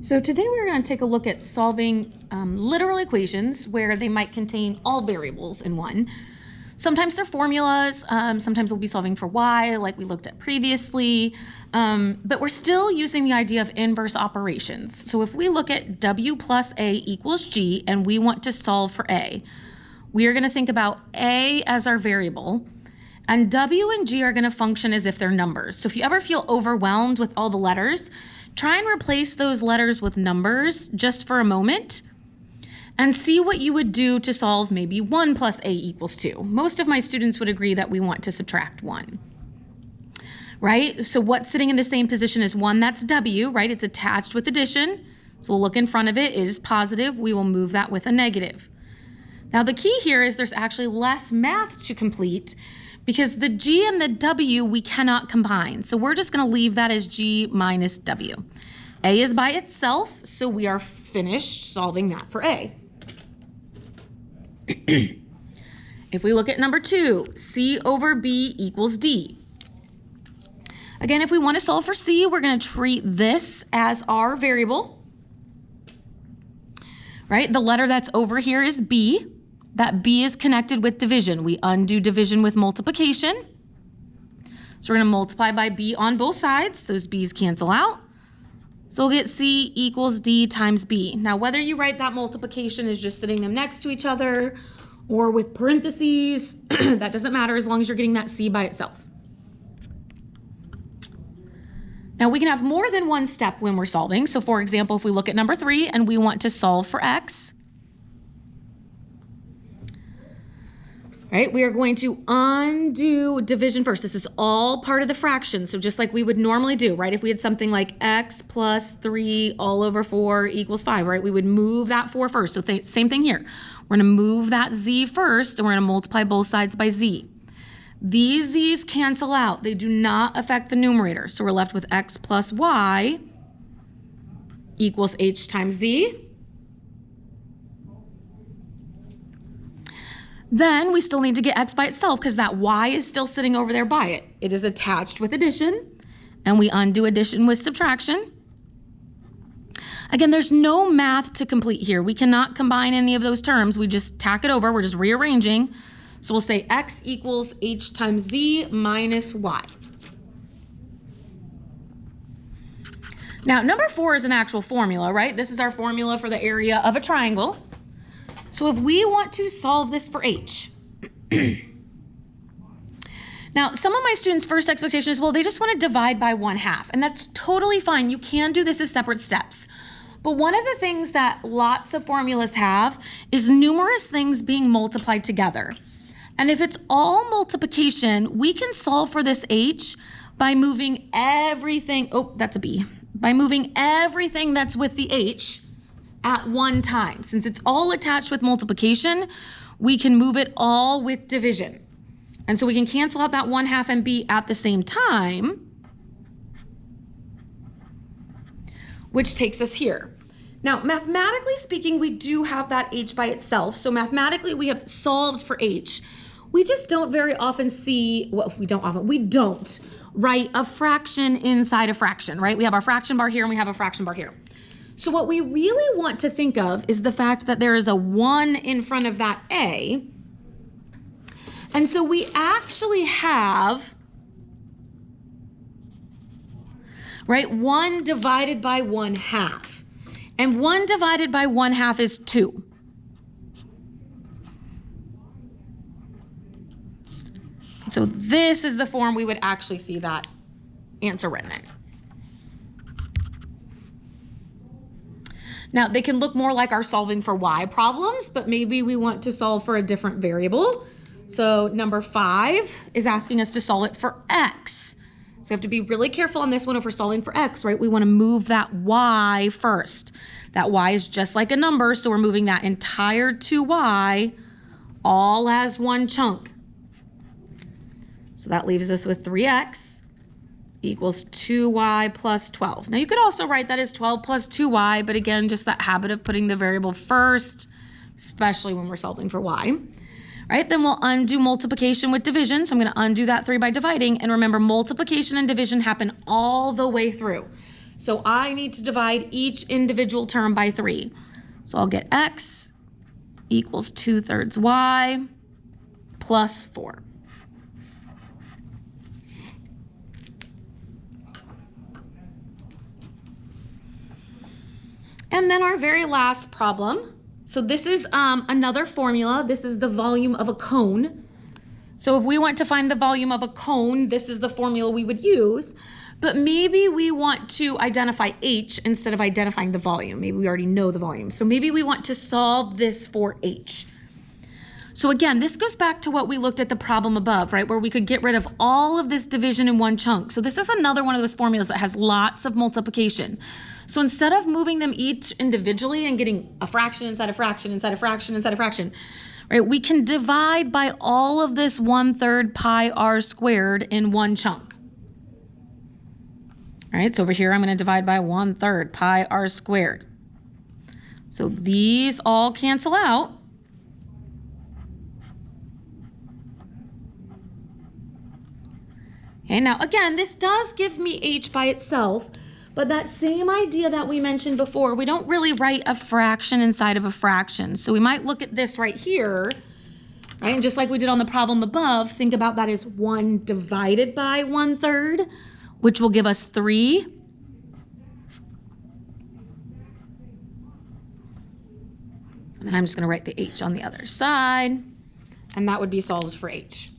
So today we're going to take a look at solving literal equations where they might contain all variables in one. Sometimes they're formulas, sometimes we'll be solving for y like we looked at previously, but we're still using the idea of inverse operations. So if we look at w plus a equals g and we want to solve for a, we are going to think about a as our variable, and w and g are going to function as if they're numbers. So if you ever feel overwhelmed with all the letters, try and replace those letters with numbers just for a moment and see what you would do to solve maybe 1 plus a equals 2. Most of my students would agree that we want to subtract 1, right? So what's sitting in the same position as 1? That's w, right? It's attached with addition. So we'll look in front of it. It is positive. We will move that with a negative. Now the key here is there's actually less math to complete because the g and the w we cannot combine. So we're just going to leave that as g minus w. A is by itself, so we are finished solving that for a. If we look at number 2, c over b equals d. Again, if we want to solve for c, we're going to treat this as our variable, right? The letter that's over here is b. That b is connected with division. We undo division with multiplication. So we're going to multiply by b on both sides. Those b's cancel out. So we'll get c equals d times b. Now, whether you write that multiplication as just sitting them next to each other or with parentheses, that doesn't matter as long as you're getting that c by itself. Now, we can have more than one step when we're solving. So, for example, if we look at number 3 and we want to solve for x, right, we are going to undo division first. This is all part of the fraction, so just like we would normally do, right? If we had something like x plus 3 all over 4 equals 5, right? We would move that 4 first. So same thing here. We're going to move that z first, and we're going to multiply both sides by z. These z's cancel out. They do not affect the numerator. So we're left with x plus y equals h times z. Then we still need to get x by itself because that y is still sitting over there by it. It is attached with addition, and we undo addition with subtraction. Again, there's no math to complete here. We cannot combine any of those terms. We just tack it over. We're just rearranging. So we'll say x equals h times z minus y. Now, number 4 is an actual formula, right? This is our formula for the area of a triangle. So if we want to solve this for h, now some of my students' first expectation is, well, they just want to divide by 1/2, and that's totally fine. You can do this as separate steps. But one of the things that lots of formulas have is numerous things being multiplied together. And if it's all multiplication, we can solve for this h by moving everything, oh, that's a b, by moving everything that's with the h at one time. Since it's all attached with multiplication, we can move it all with division. And so we can cancel out that 1/2 and b at the same time, which takes us here. Now, mathematically speaking, we do have that h by itself. So mathematically, we have solved for h. We just don't very often see, well, we don't write a fraction inside a fraction, right? We have our fraction bar here and we have a fraction bar here. So what we really want to think of is the fact that there is a 1 in front of that a. And so we actually have, right, 1 divided by 1/2. And 1 divided by 1/2 is 2. So this is the form we would actually see that answer written in. Now, they can look more like our solving for y problems, but maybe we want to solve for a different variable. So number 5 is asking us to solve it for x. So we have to be really careful on this one if we're solving for x, right? We want to move that y first. That y is just like a number, so we're moving that entire 2y all as one chunk. So that leaves us with 3x equals 2y plus 12. Now you could also write that as 12 plus 2y, but again, just that habit of putting the variable first, especially when we're solving for y. Right, then we'll undo multiplication with division. So I'm going to undo that 3 by dividing. And remember, multiplication and division happen all the way through. So I need to divide each individual term by 3. So I'll get x equals 2/3 y plus 4. And then our very last problem. So this is another formula. This is the volume of a cone. So if we want to find the volume of a cone, this is the formula we would use. But maybe we want to identify h instead of identifying the volume. Maybe we already know the volume. So maybe we want to solve this for h. So again, this goes back to what we looked at the problem above, right? Where we could get rid of all of this division in one chunk. So this is another one of those formulas that has lots of multiplication. So instead of moving them each individually and getting a fraction inside a fraction inside a fraction inside a fraction, right? We can divide by all of this 1/3 pi r squared in one chunk. All right, so over here I'm going to divide by 1/3 pi r squared. So these all cancel out. Okay, now again, this does give me h by itself, but that same idea that we mentioned before, we don't really write a fraction inside of a fraction. So we might look at this right here, right? And just like we did on the problem above, think about that as 1 divided by 1/3, which will give us 3. And then I'm just going to write the h on the other side, and that would be solved for h.